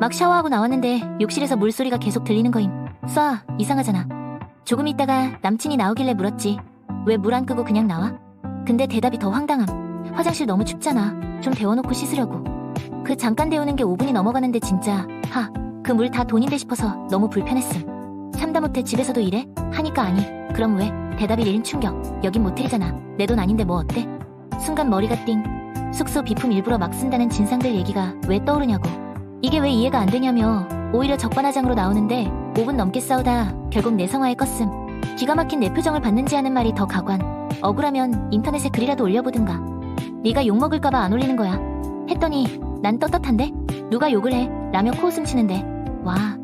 막 샤워하고 나왔는데 욕실에서 물소리가 계속 들리는 거임. 쏴, 이상하잖아. 조금 있다가 남친이 나오길래 물었지. 왜 물 안 끄고 그냥 나와? 근데 대답이 더 황당함. 화장실 너무 춥잖아. 좀 데워놓고 씻으려고. 그 잠깐 데우는 게 5분이 넘어가는데 진짜 그 물 다 돈인데 싶어서 너무 불편했음. 참다 못해 집에서도 이래? 하니까 아니. 그럼 왜? 대답이 내린 충격. 여긴 모텔이잖아. 내 돈 아닌데 뭐 어때? 순간 머리가 띵. 숙소 비품 일부러 막 쓴다는 진상들 얘기가 왜 떠오르냐고. 이게 왜 이해가 안 되냐며. 오히려 적반하장으로 나오는데 5분 넘게 싸우다 결국 내 성화에 껐음. 기가 막힌 내 표정을 봤는지 하는 말이 더 가관. 억울하면 인터넷에 글이라도 올려보든가. 네가 욕먹을까봐 안 올리는 거야. 했더니 난 떳떳한데? 누가 욕을 해? 라며 코웃음 치는데. 와,